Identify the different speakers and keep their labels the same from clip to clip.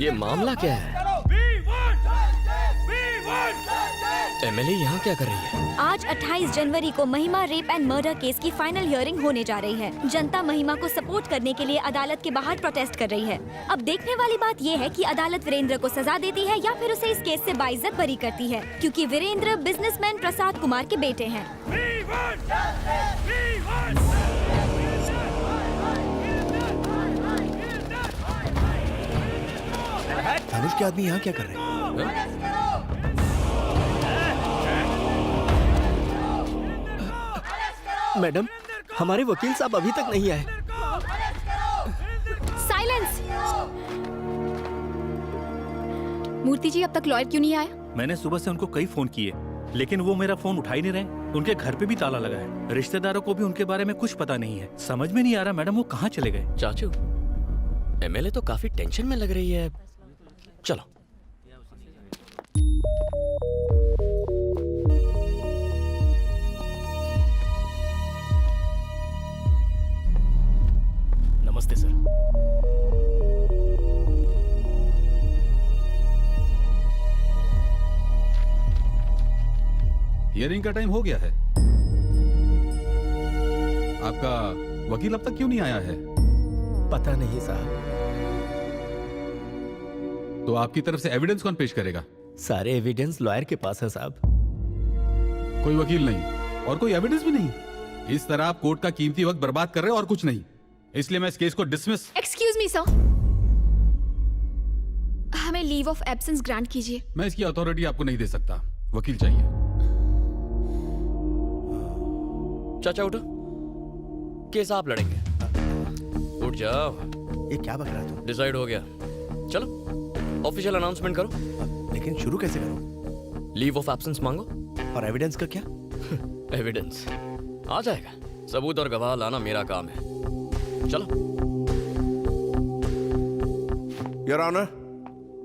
Speaker 1: ये मामला क्या है? एमएलए यहाँ क्या कर रही है?
Speaker 2: आज 28 जनवरी को महिमा रेप एंड मर्डर केस की फाइनल हियरिंग होने जा रही है। जनता महिमा को सपोर्ट करने के लिए अदालत के बाहर प्रोटेस्ट कर रही है। अब देखने वाली बात ये है कि अदालत वीरेंद्र को सजा देती है या फिर उसे इस केस से बाइज्जत बरी करती है, क्योंकि वीरेंद्र बिजनेसमैन प्रसाद कुमार के बेटे हैं।
Speaker 3: धनुष के आदमी यहाँ क्या कर रहे हैं? मैडम, हमारे वकील साहब अभी तक नहीं आए।
Speaker 2: साइलेंस! मूर्ति जी अब तक लॉयर क्यों नहीं आया?
Speaker 4: मैंने सुबह से उनको कई फोन किए, लेकिन वो मेरा फोन उठा ही नहीं रहे। उनके घर पे भी ताला लगा है। रिश्तेदारों को भी उनके बारे में कुछ पता नहीं है। समझ में नहीं आ रहा मैडम वो कहाँ चले गए।
Speaker 1: चाचू, एमएलए तो काफी टेंशन में लग रही है। चलो।
Speaker 5: नमस्ते सर।
Speaker 6: हियरिंग का टाइम हो गया है। आपका वकील अब तक क्यों नहीं आया है?
Speaker 3: पता नहीं साहब।
Speaker 6: तो आपकी तरफ से एविडेंस कौन पेश करेगा?
Speaker 3: सारे एविडेंस लॉयर के पास है साहब।
Speaker 6: कोई वकील नहीं और कोई एविडेंस भी नहीं। इस तरह आप कोर्ट का कीमती वक्त बर्बाद कर रहे हो और कुछ नहीं। इसलिए मैं इस केस को डिसमिस।
Speaker 2: एक्सक्यूज मी सर, हमें लीव ऑफ एब्सेंस ग्रांट कीजिए।
Speaker 6: मैं इसकी अथॉरिटी आपको नहीं दे सकता। वकील चाहिए।
Speaker 1: चाचा उठो, केस आप लड़ेंगे। उठ जाओ।
Speaker 3: ये क्या बक रहा तू?
Speaker 1: डिसाइड हो गया। चलो ऑफिशियल अनाउंसमेंट करो।
Speaker 3: लेकिन शुरू कैसे करूं?
Speaker 1: लीव ऑफ एब्सेंस मांगो।
Speaker 3: और एविडेंस का क्या?
Speaker 1: एविडेंस आ जाएगा। सबूत और गवाह लाना मेरा काम है। चलो।
Speaker 3: योर ऑनर,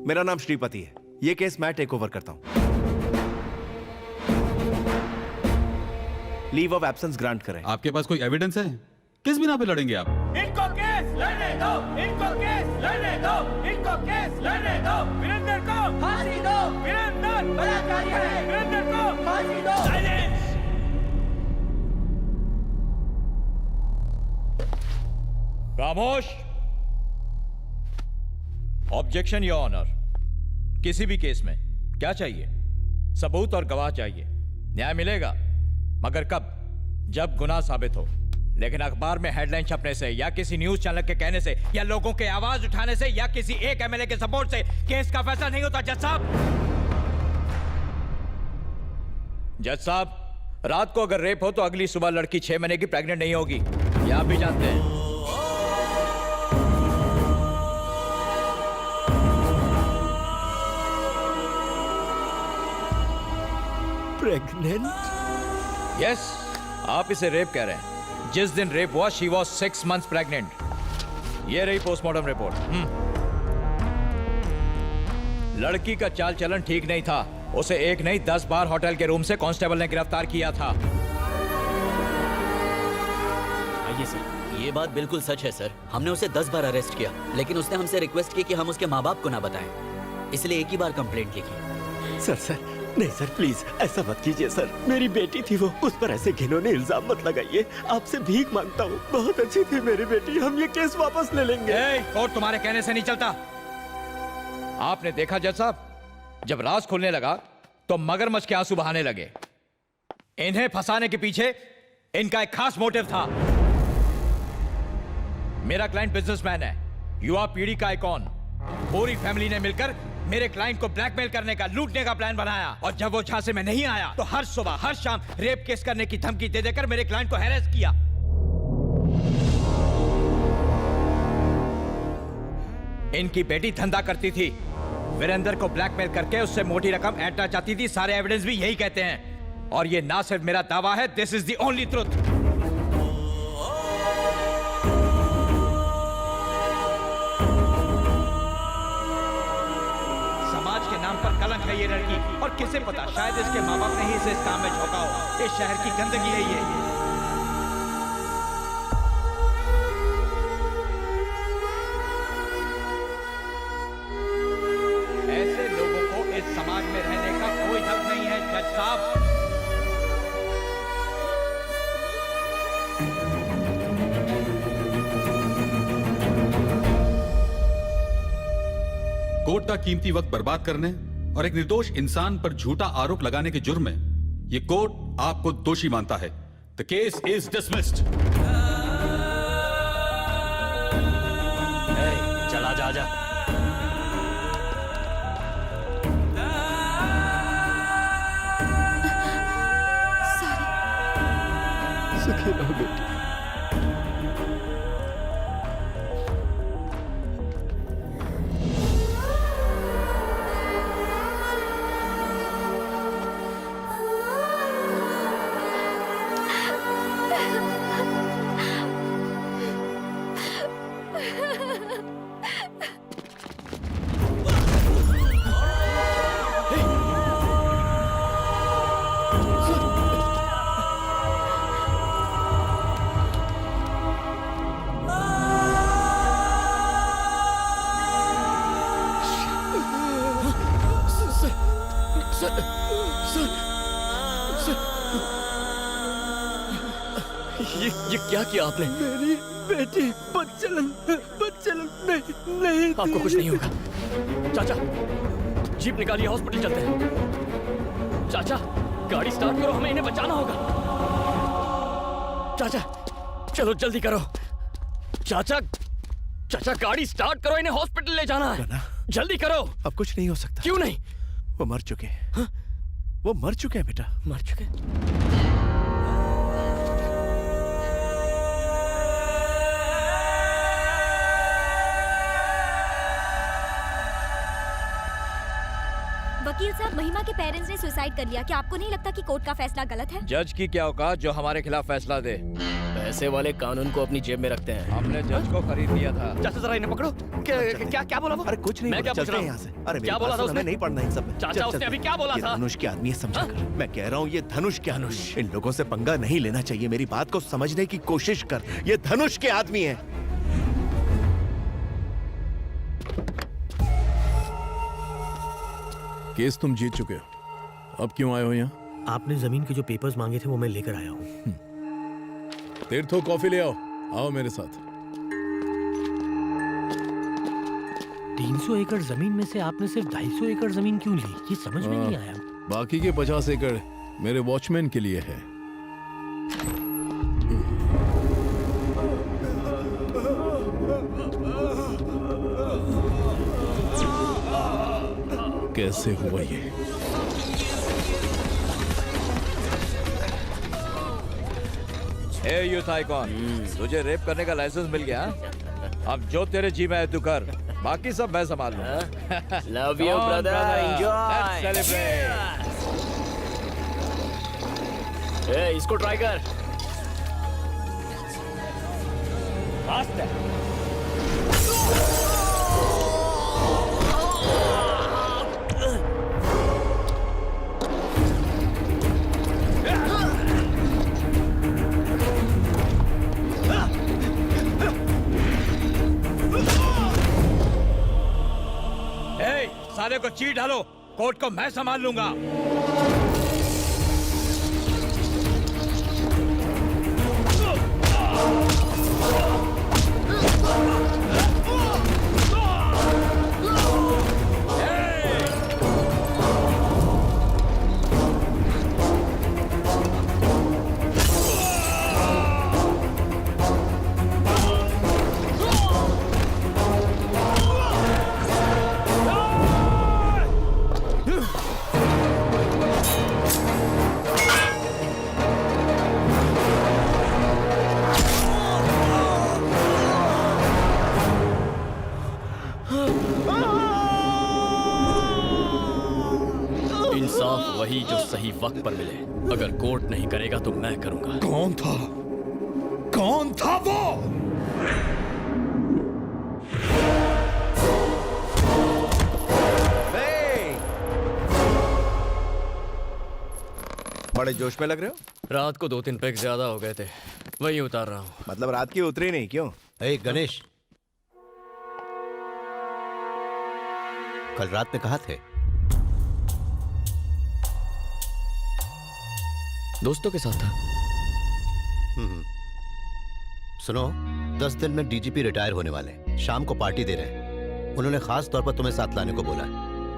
Speaker 3: मेरा नाम श्रीपति है। ये केस मैं टेक ओवर करता हूं। लीव ऑफ एब्सेंस ग्रांट करें।
Speaker 6: आपके पास कोई एविडेंस है? किस बिना पे लड़ेंगे आप?
Speaker 7: इनको केस लड़ने दो, इनको केस लड़ने दो, इनको केस लड़ने दो। वीरेंद्र को फांसी दो, वीरेंद्र बलात्कारी है, वीरेंद्र को फांसी दो। साइलेंस!
Speaker 8: खामोश। Objection your honour. किसी भी केस में क्या चाहिए? सबूत और गवाह चाहिए। न्याय मिलेगा, मगर कब? जब गुनाह साबित हो। लेकिन अखबार में हेडलाइन छपने से या किसी न्यूज चैनल के कहने से या लोगों के आवाज उठाने से या किसी एक एमएलए के सपोर्ट से केस का फैसला नहीं होता। जज साहब, जज साहब, रात को अगर रेप हो तो अगली सुबह लड़की 6 महीने की प्रेग्नेंट नहीं होगी। ये आप भी जानते हैं।
Speaker 3: प्रेग्नेंट?
Speaker 8: यस, आप इसे रेप कह रहे हैं। जिस दिन रेप हुआ शी वॉज 6 months प्रेग्नेंट। ये रही पोस्टमार्टम रिपोर्ट। लड़की का चाल चलन ठीक नहीं था। उसे एक नहीं 10 बार होटल के रूम से कांस्टेबल ने गिरफ्तार किया था।
Speaker 5: आइए सर। ये बात बिल्कुल सच है सर। हमने उसे 10 बार अरेस्ट किया, लेकिन उसने हमसे रिक्वेस्ट की कि हम उसके माँ बाप को ना बताएं, इसलिए एक ही बार कंप्लेंट लिखी।
Speaker 3: सर नहीं सर, प्लीज ऐसा मत कीजिए सर। मेरी बेटी थी वो, उस पर ऐसे घिनौने इल्जाम मत लगाइए। आपसे भीख मांगता हूँ। बहुत अच्छी थी मेरी बेटी। हम ये केस वापस ले लेंगे।
Speaker 8: कोर्ट तुम्हारे कहने से नहीं चलता। आपने देखा जज साहब, जब राज खुलने लगा तो मगरमच्छ के आंसू बहाने लगे। इन्हें फंसाने के पीछे इनका एक खास मोटिव था। मेरा क्लाइंट बिजनेसमैन है, युवा पीढ़ी का आइकॉन। पूरी फैमिली ने मिलकर मेरे क्लाइंट को ब्लैकमेल करने का, लूटने का प्लान बनाया। और जब वो झांसे में नहीं आया तो हर सुबह हर शाम रेप केस करने की धमकी दे देकर मेरे क्लाइंट को हैरेस किया। इनकी बेटी धंधा करती थी, वीरेंद्र को ब्लैकमेल करके उससे मोटी रकम ऐंठना चाहती थी। सारे एविडेंस भी यही कहते हैं। और ये ना सिर्फ मेरा दावा है, this is the only truth. नाम पर कलंक है ये लड़की। और किसे पता, शायद इसके माँ बाप ने ही इसे इस काम में झोंका हो। इस शहर की गंदगी है ये।
Speaker 6: कोर्ट का कीमती वक्त बर्बाद करने और एक निर्दोष इंसान पर झूठा आरोप लगाने के जुर्म में ये कोर्ट आपको दोषी मानता है। The case is dismissed.
Speaker 1: चला जा जा।
Speaker 3: सुखी रहो बेटी।
Speaker 1: ये क्या किया आपने?
Speaker 3: मेरी बेटी बच्चलन नहीं
Speaker 1: आपको कुछ नहीं होगा। चाचा, जीप निकालिए, हॉस्पिटल चलते हैं। चाचा, गाड़ी स्टार्ट करो, हमें इन्हें बचाना होगा। चाचा, चलो जल्दी करो। चाचा, गाड़ी स्टार्ट करो, इन्हें हॉस्पिटल ले जाना है। जल्दी करो।
Speaker 9: अब कुछ नहीं हो सकता।
Speaker 1: क्यों नहीं?
Speaker 9: वो मर चुके हैं। हाँ? वो मर चुके हैं बेटा।
Speaker 1: मर चुके?
Speaker 2: वकील साहब, महिमा के पेरेंट्स ने सुसाइड कर लिया। क्या आपको नहीं लगता कि कोर्ट का फैसला गलत है?
Speaker 8: जज की क्या औकात जो हमारे खिलाफ फैसला दे?
Speaker 1: पैसे वाले कानून को अपनी जेब में रखते हैं।
Speaker 8: हमने जज को खरीद लिया था।
Speaker 1: चाचा जरा इन्हें पकड़ो। क्या बोला वो?
Speaker 9: अरे कुछ नहीं,
Speaker 1: मैं क्या पूछ रहा हूँ?
Speaker 9: यहाँ से। अरे
Speaker 1: क्या बोला था उसने?
Speaker 9: नहीं पढ़ना इन सब।
Speaker 1: चाचा, उसने अभी क्या बोला था?
Speaker 9: धनुष के आदमी है, समझा कर। मैं कह रहा हूँ ये धनुष के आदमी। इन लोगों से पंगा नहीं लेना चाहिए। मेरी बात को समझने की कोशिश कर। ये धनुष के आदमी है।
Speaker 10: केस तुम जीत चुके हो, अब क्यों आए हो यहाँ?
Speaker 11: आपने जमीन के जो पेपर्स मांगे थे वो मैं लेकर आया हूँ।
Speaker 10: तीर्थो, कॉफी ले आओ मेरे साथ।
Speaker 11: 300 एकड़ जमीन में से आपने सिर्फ 250 एकड़ जमीन क्यों ली? ये समझ में नहीं आया।
Speaker 10: बाकी के 50 एकड़ मेरे वॉचमैन के लिए है। कैसे हुआ ये?
Speaker 8: ए यूथ आइकॉन, तुझे रेप करने का लाइसेंस मिल गया। अब जो तेरे जी में है तू कर, बाकी सब मैं संभाल लूंगा।
Speaker 1: Love you brother, enjoy.
Speaker 8: Celebrate.
Speaker 1: ए, इसको ट्राई कर। फास्ट है।
Speaker 8: साले को चीट डालो, कोर्ट को मैं संभाल लूंगा।
Speaker 1: वही जो सही वक्त पर मिले। अगर कोर्ट नहीं करेगा तो मैं करूंगा।
Speaker 10: कौन था वो?
Speaker 9: बड़े जोश में लग रहे हो।
Speaker 1: रात को 2-3 पैक ज्यादा हो गए थे, वही उतार रहा हूँ।
Speaker 9: मतलब रात की उतरी नहीं? क्यों?
Speaker 11: गणेश, कल रात में कहाँ थे?
Speaker 1: दोस्तों के साथ था।
Speaker 11: सुनो, 10 दिन में डीजीपी रिटायर होने वाले, शाम को पार्टी दे रहे हैं।
Speaker 9: उन्होंने खास तौर पर तुम्हें साथ लाने को बोला है।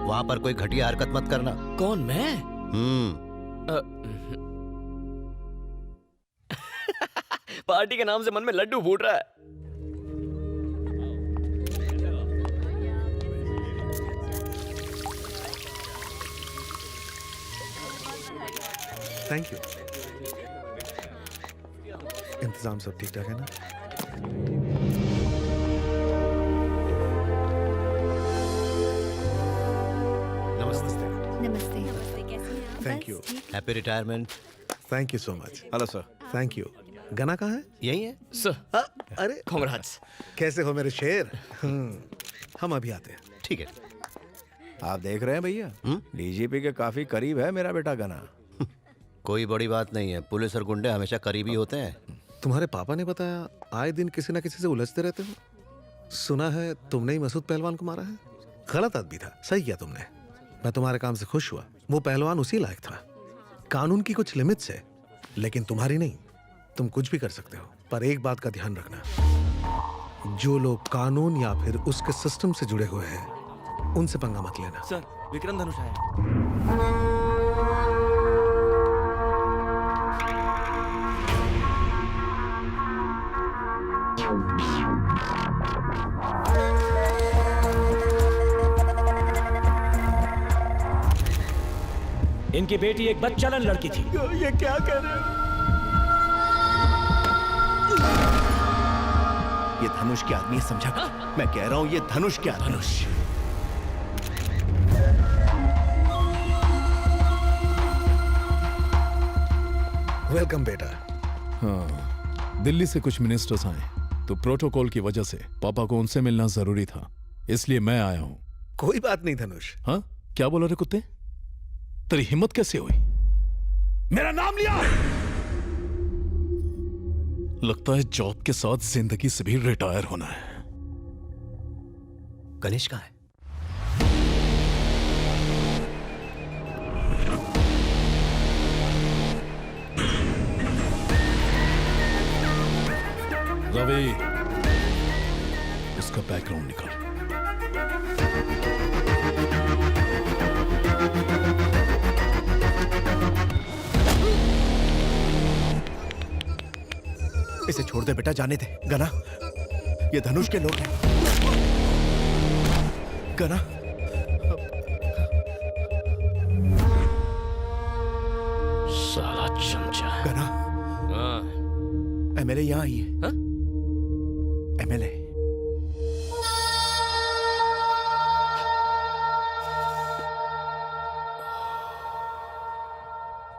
Speaker 9: वहाँ पर कोई घटिया हरकत मत करना।
Speaker 1: कौन, मैं? पार्टी के नाम से मन में लड्डू फूट रहा है।
Speaker 9: Thank you. इंतजाम सब ठीक ठाक है ना? नमस्ते।
Speaker 2: नमस्ते। कैसे हैं आप?
Speaker 9: थैंक
Speaker 2: बस
Speaker 9: यू।
Speaker 2: ठीक।
Speaker 9: Happy retirement. Thank you so much.
Speaker 10: Hello sir.
Speaker 9: Thank you. गना कहाँ है? यही है
Speaker 1: सर,
Speaker 9: अरे
Speaker 1: कांग्रेट्स।
Speaker 9: कैसे हो मेरे शेर? हम अभी आते हैं। ठीक है।
Speaker 10: आप देख रहे हैं भैया, डीजीपी के काफी करीब है मेरा बेटा गना।
Speaker 9: कोई बड़ी बात नहीं है, पुलिस और गुंडे हमेशा करीबी होते हैं। तुम्हारे पापा ने बताया आए दिन किसी ना किसी से उलझते रहते हो। सुना है तुमने ही मसूद पहलवान को मारा है। गलत आदमी था, सही किया तुमने। मैं तुम्हारे काम से खुश हुआ। वो पहलवान उसी लायक था। कानून की कुछ लिमिट्स है, लेकिन तुम्हारी नहीं। तुम कुछ भी कर सकते हो, पर एक बात का ध्यान रखना, जो लोग कानून या फिर उसके सिस्टम से जुड़े हुए हैं उनसे पंगा मत लेना।
Speaker 1: सर, विक्रम धनुष आया।
Speaker 11: इनकी बेटी एक बदचलन लड़की थी।
Speaker 3: ये क्या कह रहे हो?
Speaker 9: ये धनुष के आदमी है, समझा? मैं कह रहा हूं ये धनुष के आदमी। धनुष।
Speaker 10: वेलकम बेटा। हाँ, दिल्ली से कुछ मिनिस्टर्स आए तो प्रोटोकॉल की वजह से पापा को उनसे मिलना जरूरी था, इसलिए मैं आया हूं।
Speaker 9: कोई बात नहीं धनुष।
Speaker 10: हाँ, क्या बोला रे कुत्ते? तेरी हिम्मत कैसे हुई? मेरा नाम लिया? लगता है जॉब के साथ जिंदगी से भी रिटायर होना है।
Speaker 9: गणेश कहाँ है?
Speaker 10: रवि, उसका बैकग्राउंड निकाल।
Speaker 9: इसे छोड़ दे बेटा, जाने दे। गना, ये धनुष के लोग हैं। गना,
Speaker 1: साला चमचा।
Speaker 9: गना, एमएलए यहाँ आई है। एमएलए